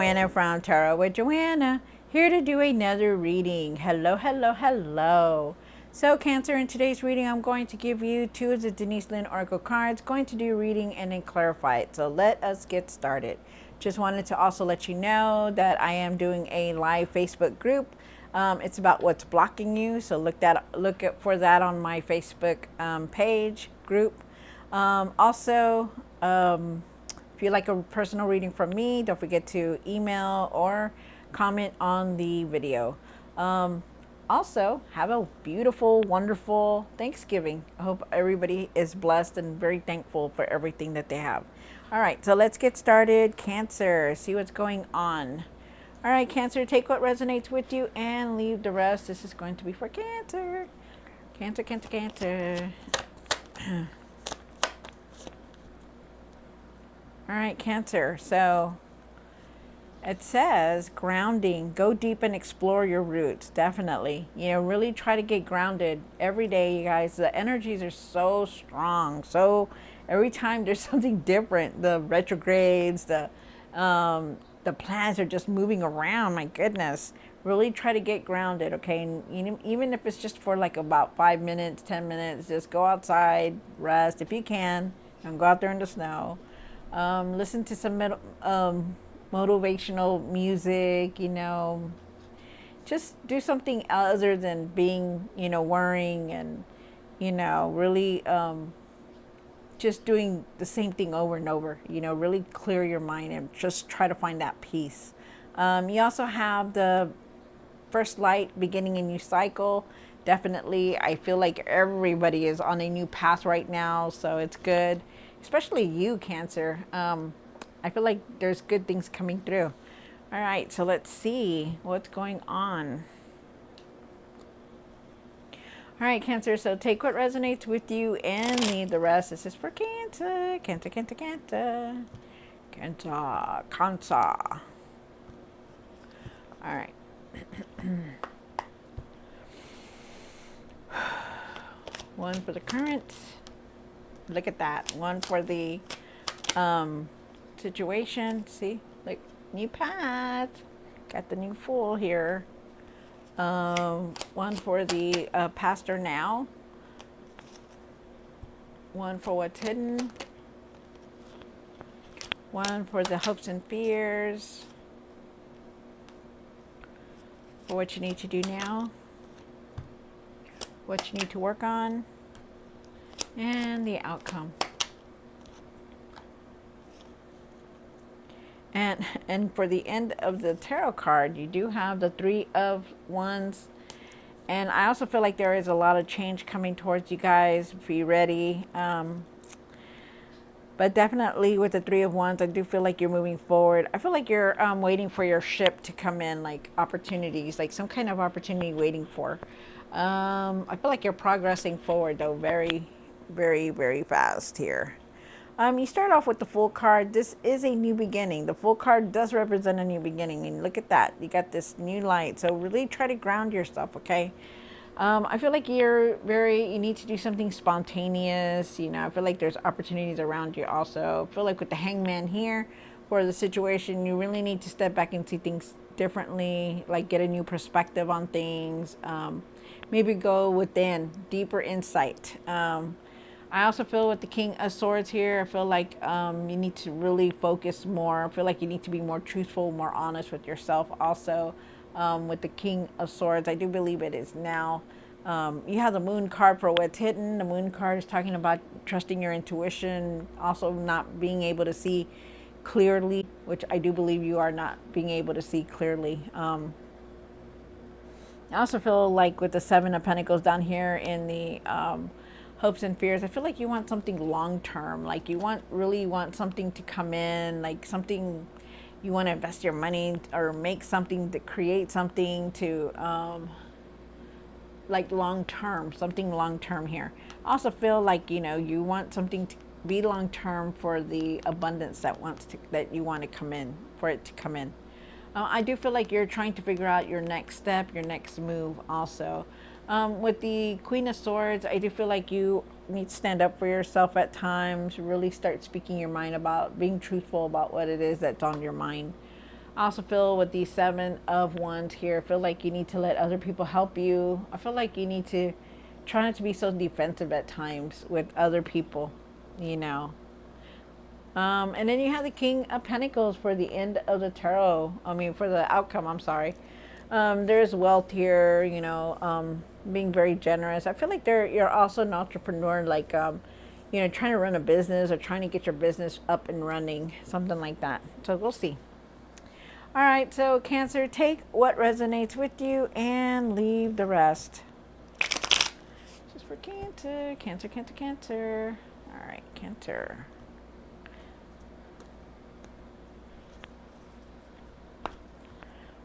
Joanna from Tarot with Joanna, here to do another reading. Hello, hello, hello. So Cancer, in today's reading, I'm going to give you two of the Denise Lynn Oracle cards, going to do a reading and then clarify it. So let us get started. Just wanted to also let you know that I am doing a live Facebook group. It's about what's blocking you. So look for that on my Facebook page group. Also, if you'd like a personal reading from me, don't forget to email or comment on the video. Also, have a beautiful, wonderful Thanksgiving. I hope everybody is blessed and very thankful for everything that they have. All right, so let's get started. Cancer, see what's going on. All right, Cancer, take what resonates with you and leave the rest. This is going to be for Cancer. Cancer, Cancer, Cancer. All right, Cancer. So it says grounding. Go deep and explore your roots. Definitely. Really try to get grounded every day, you guys. The energies are so strong. So every time there's something different, the retrogrades, the planets are just moving around. My goodness. Really try to get grounded, okay? And even if it's just for like about 5 minutes, 10 minutes, just go outside, rest if you can, and go out there in the snow. Listen to some motivational music, just do something other than being, worrying and, really just doing the same thing over and over, really clear your mind and just try to find that peace. You also have the first light beginning a new cycle. Definitely, I feel like everybody is on a new path right now, so it's good. Especially you, Cancer. I feel like there's good things coming through. All right, so let's see what's going on. All right, Cancer, so take what resonates with you and leave the rest. This is for Cancer. Cancer, Cancer, Cancer. Cancer, Cancer. All right. One for the current. Look at that. One for the situation. See, like new path. Got the new Fool here. One for the pastor now. One for what's hidden. One for the hopes and fears. For what you need to do now. What you need to work on. And the outcome. And for the end of the tarot card, you do have the Three of Wands. And I also feel like there is a lot of change coming towards you guys. Be ready. But definitely with the Three of Wands, I do feel like you're moving forward. I feel like you're waiting for your ship to come in, like opportunities, like some kind of opportunity waiting for. I feel like you're progressing forward, though, very, very, very fast here. You start off with the Fool card. This is a new beginning. The Fool card does represent a new beginning. And look at that. You got this new light. So really try to ground yourself, okay? I feel like you need to do something spontaneous. I feel like there's opportunities around you also. I feel like with the Hangman here for the situation, you really need to step back and see things differently, like get a new perspective on things. Maybe go within, deeper insight. I also feel with the King of Swords here, I feel like you need to really focus more. I feel like you need to be more truthful, more honest with yourself also. With the King of Swords, I do believe it is now. You have the Moon card for what's hidden. The Moon card is talking about trusting your intuition, also not being able to see clearly, which I do believe you are not being able to see clearly. I also feel like with the Seven of Pentacles down here in the hopes and fears, I feel like you want something long term, like you really want something to come in, like something you want to invest your money or make something, to create something to like long term, something long term here. I also feel like you want something to be long term for the abundance that you want to come in, for it to come in. I do feel like you're trying to figure out your next step, your next move also. With the Queen of Swords, I do feel like you need to stand up for yourself at times, really start speaking your mind about, being truthful about what it is that's on your mind. I also feel with the Seven of Wands here, I feel like you need to let other people help you. I feel like you need to try not to be so defensive at times with other people, you know. And then you have the King of Pentacles for the end of the tarot. I mean, for the outcome, I'm sorry. There's wealth here, you know, being very generous. I feel like you're also an entrepreneur, like, you know, trying to run a business or trying to get your business up and running, something like that. So we'll see. All right, so Cancer, take what resonates with you and leave the rest. Just for Cancer, Cancer, Cancer, Cancer. All right, Cancer.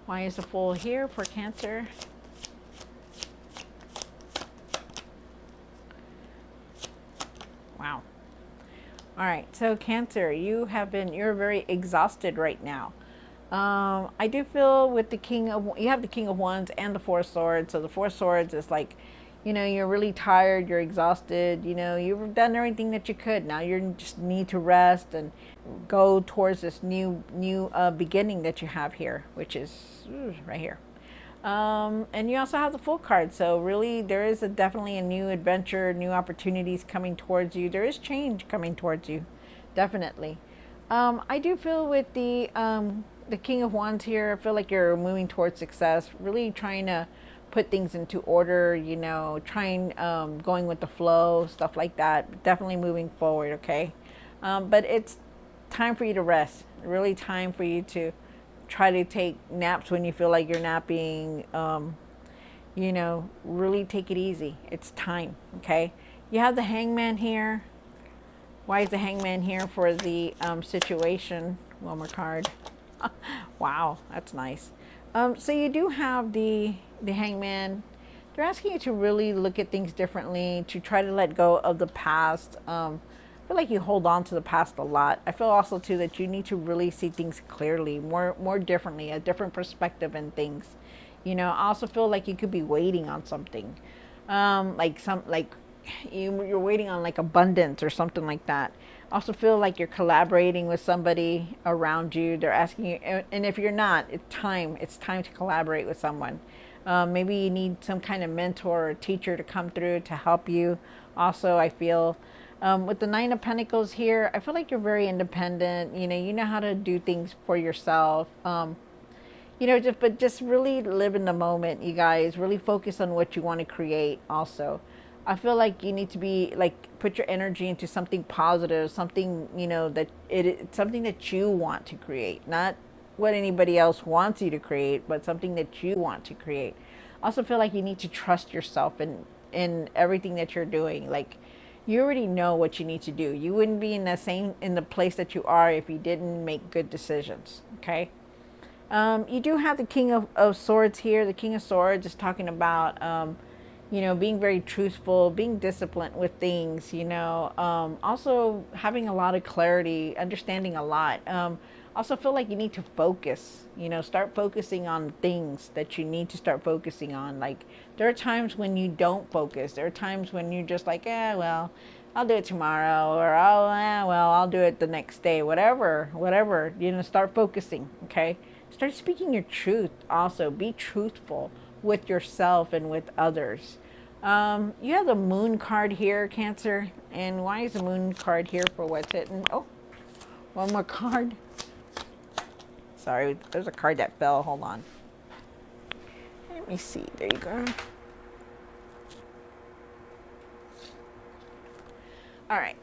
Why is the Fool here for Cancer? Wow. All right, so Cancer, you're very exhausted right now. I do feel with you have the King of Wands and the Four of Swords. So the Four of Swords is like, you know, you're really tired, you're exhausted, you know, you've done everything that you could. Now you just need to rest and go towards this new beginning that you have here, which is right here. And you also have the Fool card. So really there is definitely a new adventure, new opportunities coming towards you. There is change coming towards you, definitely. I do feel with the King of Wands here, I feel like you're moving towards success, really trying to put things into order, you know, going with the flow, stuff like that. Definitely moving forward, okay? But it's time for you to rest. Really time for you to try to take naps when you feel like you're napping. You know, really take it easy. It's time, okay? You have the Hangman here. Why is the Hangman here for the situation? One more card. Wow, that's nice. So you do have the Hangman. They're asking you to really look at things differently, to try to let go of the past. I feel like you hold on to the past a lot. I feel also too that you need to really see things clearly, more differently, a different perspective in things. You know, I also feel like you could be waiting on something, you're waiting on like abundance or something like that. Also feel like you're collaborating with somebody around you. They're asking you, and if you're not, it's time to collaborate with someone. Maybe you need some kind of mentor or teacher to come through to help you. Also, I feel with the Nine of Pentacles here, I feel like you're very independent. You know how to do things for yourself. Just really live in the moment, you guys. Really focus on what you want to create. Also, I feel like you need to be like put your energy into something positive, something it's something that you want to create, not what anybody else wants you to create, but something that you want to create. I also feel like you need to trust yourself in everything that you're doing. Like, you already know what you need to do. You wouldn't be in the place that you are if you didn't make good decisions. Okay. You do have the King of Swords here. The King of Swords is talking about being very truthful, being disciplined with things, also having a lot of clarity, understanding a lot. Also feel like you need to focus, start focusing on things that you need to start focusing on. Like, there are times when you don't focus. There are times when you're just like, well, I'll do it tomorrow, or I'll do it the next day, whatever, start focusing, okay? Start speaking your truth. Also, be truthful with yourself and with others. You have the Moon card here, Cancer. And why is the Moon card here for what's it? And, oh, one more card. Sorry, there's a card that fell. Hold on. Let me see. There you go. All right.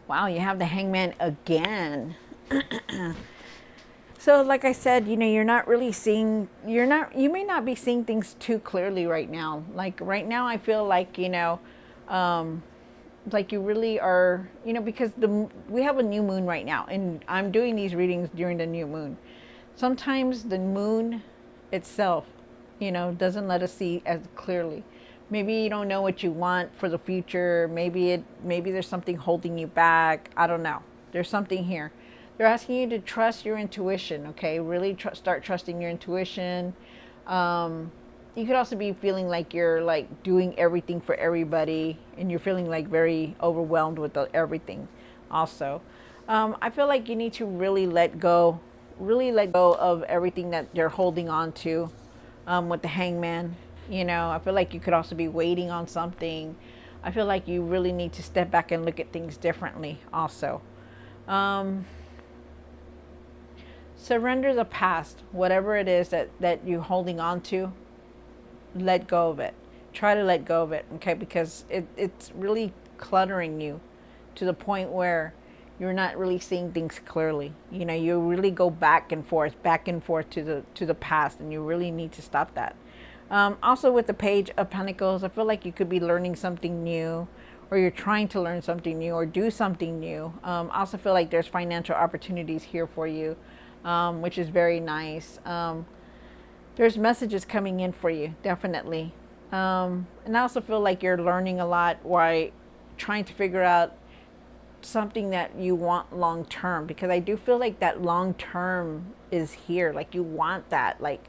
Wow, you have the Hangman again. So like I said, you may not be seeing things too clearly right now. Like right now I feel like, like you really are, because we have a new moon right now, and I'm doing these readings during the new moon. Sometimes the moon itself, doesn't let us see as clearly. Maybe you don't know what you want for the future. Maybe there's something holding you back. I don't know. There's something here. They're asking you to trust your intuition, okay? Really start trusting your intuition. You could also be feeling like you're like doing everything for everybody, and you're feeling like very overwhelmed with everything also. I feel like you need to really let go of everything that you're holding on to with the hangman. You know, I feel like you could also be waiting on something. I feel like you really need to step back and look at things differently also. Um, Surrender the past, whatever it is that you're holding on to, let go of it. Try to let go of it, okay? Because it's really cluttering you to the point where you're not really seeing things clearly. You know, you really go back and forth to the past, and you really need to stop that. Also, with the Page of Pentacles, I feel like you could be learning something new, or you're trying to learn something new, or do something new. I also feel like there's financial opportunities here for you, which is very nice. There's messages coming in for you, definitely. And I also feel like you're learning a lot while trying to figure out something that you want long term, because I do feel like that long term is here. Like you want that, like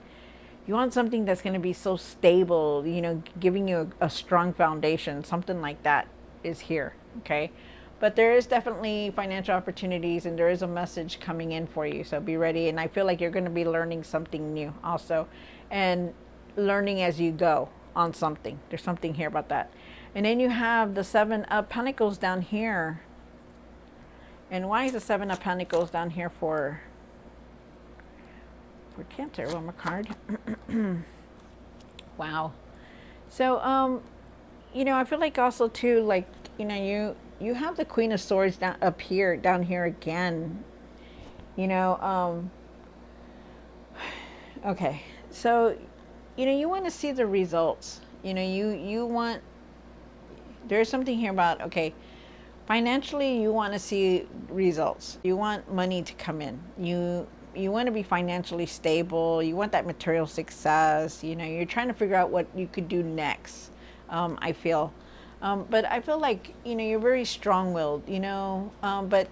you want something that's going to be so stable, you know, giving you a strong foundation. Something like that is here, okay? But there is definitely financial opportunities, and there is a message coming in for you, so be ready. And I feel like you're going to be learning something new also, and learning as you go on something. There's something here about that. And then you have the Seven of Pentacles down here. And why is the Seven of Pentacles down here for Cancer? One more card. Wow. So, you know, I feel like also too, like, you know, you have the Queen of Swords down here again. You know, okay. So, you know, you want to see the results. You know, you want, there's something here about, okay, financially, you want to see results. You want money to come in. You want to be financially stable. You want that material success. You know, you're trying to figure out what you could do next. I feel, but I feel like, you know, you're very strong-willed. You know, but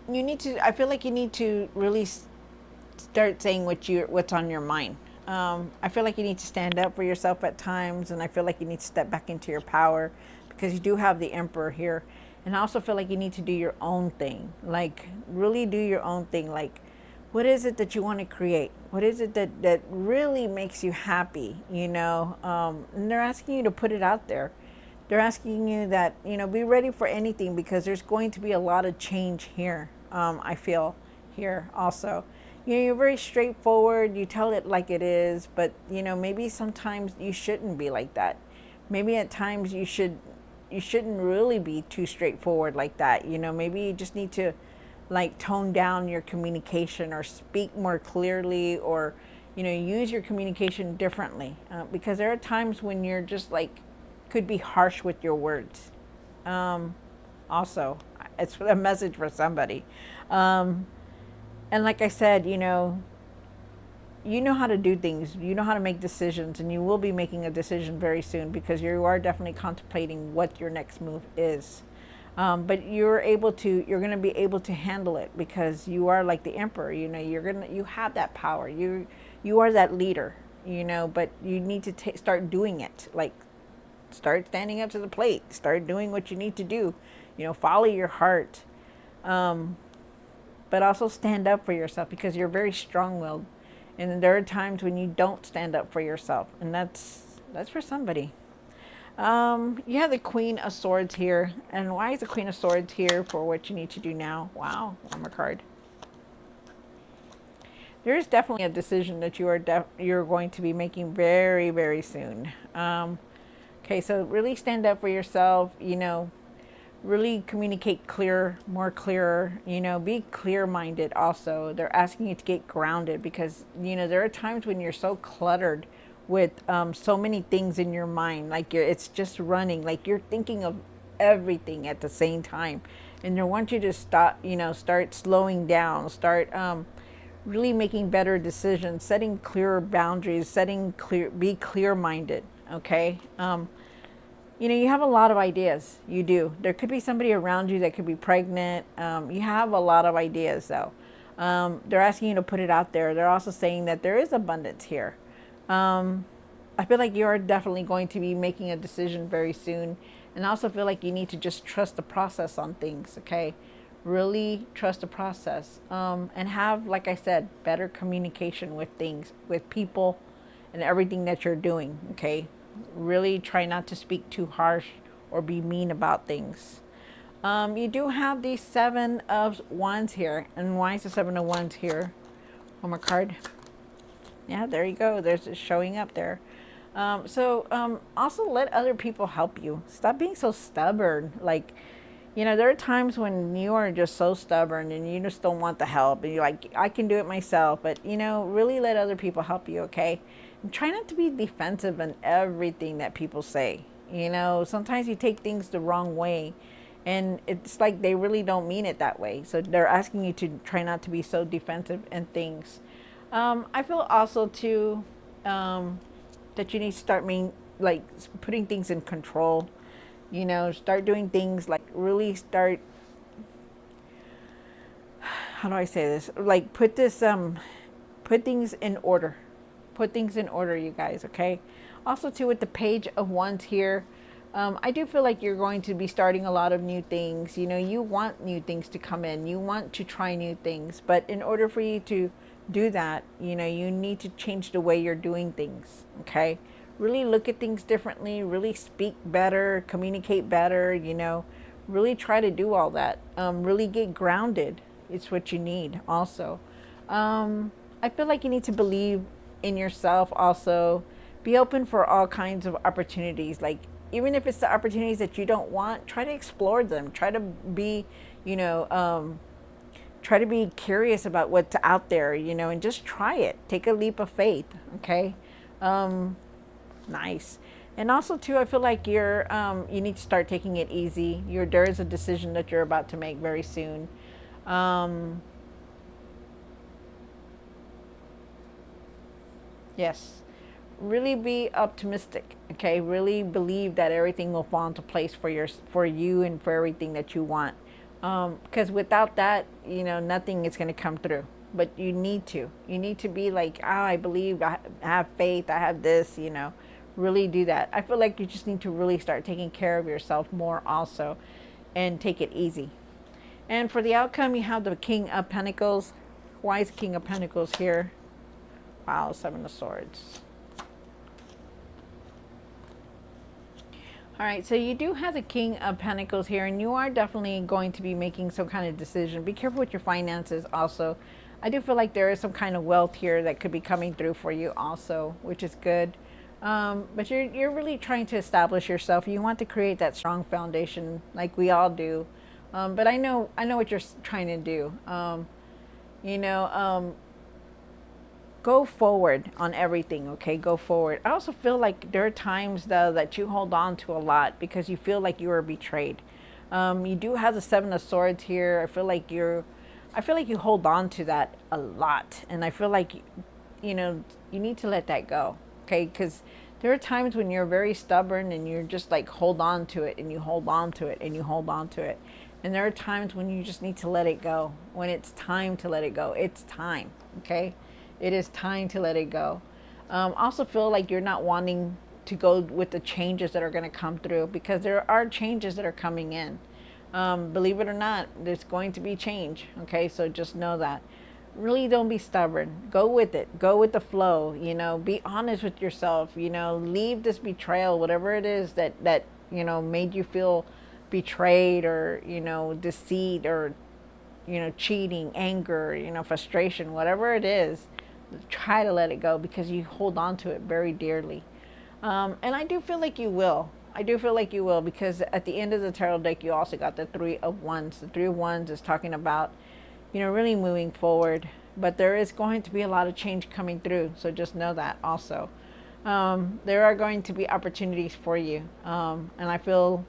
you need to. I feel like you need to really start saying what's on your mind. I feel like you need to stand up for yourself at times, and I feel like you need to step back into your power, because you do have the Emperor here. And I also feel like you need to do your own thing, like really do your own thing. Like, what is it that you want to create? What is it that really makes you happy? You know, and they're asking you to put it out there. They're asking you that, you know, be ready for anything, because there's going to be a lot of change here. I feel here also. You know, you're very straightforward. You tell it like it is, but you know, maybe sometimes you shouldn't be like that. Maybe at times you shouldn't really be too straightforward like that. You know, maybe you just need to like tone down your communication, or speak more clearly, or, you know, use your communication differently, because there are times when you're just like, could be harsh with your words. Also, it's a message for somebody. And like I said, you know how to do things, you know how to make decisions, and you will be making a decision very soon, because you are definitely contemplating what your next move is. But you're going to be able to handle it, because you are like the Emperor. You know, you have that power. You are that leader. You know, but you need to start doing it. Like, start standing up to the plate. Start doing what you need to do. You know, follow your heart. But also stand up for yourself, because you're very strong-willed. And there are times when you don't stand up for yourself, and that's for somebody. You have the Queen of Swords here. And why is the Queen of Swords here for what you need to do now? Wow, one more card. There is definitely a decision that you're going to be making very, very soon. Okay, so really stand up for yourself. You know, really communicate more clearer, you know, be clear-minded also. They're asking you to get grounded, because, you know, there are times when you're so cluttered with so many things in your mind, like it's just running, like you're thinking of everything at the same time, and they want you to start slowing down, start really making better decisions, setting clearer boundaries, be clear-minded, okay? You know, you have a lot of ideas. You do. There could be somebody around you that could be pregnant. You have a lot of ideas, though. They're asking you to put it out there. They're also saying that there is abundance here. I feel like you are definitely going to be making a decision very soon. And I also feel like you need to just trust the process on things, okay? Really trust the process, and have, like I said, better communication with things, with people, and everything that you're doing, okay? Really try not to speak too harsh or be mean about things. You do have the Seven of Wands here. And why is the Seven of Wands here? On my card. Yeah, there you go. There's it showing up there. Also let other people help you. Stop being so stubborn. Like, there are times when you are just so stubborn and you just don't want the help. And you're like, I can do it myself. But, really let other people help you, okay? And try not to be defensive in everything that people say. Sometimes you take things the wrong way. And it's like they really don't mean it that way. So they're asking you to try not to be so defensive in things. I feel also too that you need to start like putting things in control. Start doing things like really start. How do I say this? Like put things in order. Put things in order, you guys. Okay. Also too with the Page of Wands here. I do feel like you're going to be starting a lot of new things. You want new things to come in. You want to try new things. But in order for you to do that, you need to change the way you're doing things. Okay? Really look at things differently. Really speak better. Communicate better. Really try to do all that. Really get grounded. It's what you need also. I feel like you need to believe in yourself also. Be open for all kinds of opportunities. Like, even if it's the opportunities that you don't want, try to explore them. Try to be, try to be curious about what's out there, and just try it. Take a leap of faith, okay? Nice. And also, too, I feel like you need to start taking it easy. There is a decision that you're about to make very soon. Yes. Really be optimistic, okay? Really believe that everything will fall into place for you and for everything that you want. Because without that, nothing is going to come through. But you need to be like, I believe, I have faith, I have this, really do that. I feel like you just need to really start taking care of yourself more also, and take it easy. And for the outcome, you have the King of Pentacles. Why is King of Pentacles here? Wow, Seven of Swords. All right, so you do have the King of Pentacles here, and you are definitely going to be making some kind of decision. Be careful with your finances also. I do feel like there is some kind of wealth here that could be coming through for you also, which is good. But you're really trying to establish yourself. You want to create that strong foundation like we all do. But I know what you're trying to do. You know, go forward on everything, okay? Go forward. I also feel like there are times, though, that you hold on to a lot because you feel like you were betrayed. You do have the Seven of Swords here. I feel like you hold on to that a lot. And I feel like, you need to let that go, okay? Because there are times when you're very stubborn and you're just like hold on to it and you hold on to it and you hold on to it. And there are times when you just need to let it go. When it's time to let it go, it's time, okay? It is time to let it go. Also feel like you're not wanting to go with the changes that are going to come through, because there are changes that are coming in. Believe it or not, there's going to be change. Okay, so just know that. Really don't be stubborn. Go with it. Go with the flow. Be honest with yourself. Leave this betrayal, whatever it is that made you feel betrayed, or deceit, or cheating, anger, frustration, whatever it is. Try to let it go, because you hold on to it very dearly. And I do feel like you will. I do feel like you will, because at the end of the tarot deck, you also got the Three of Wands. The Three of Wands is talking about, really moving forward. But there is going to be a lot of change coming through. So just know that also. There are going to be opportunities for you. And I feel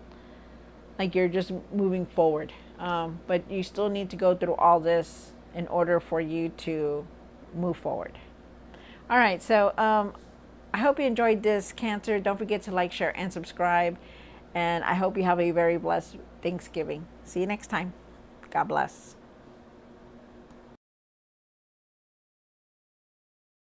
like you're just moving forward. But you still need to go through all this in order for you to move forward. All right, so I hope you enjoyed this, Cancer. Don't forget to like, share, and subscribe. And I hope you have a very blessed Thanksgiving. See you next time. God bless.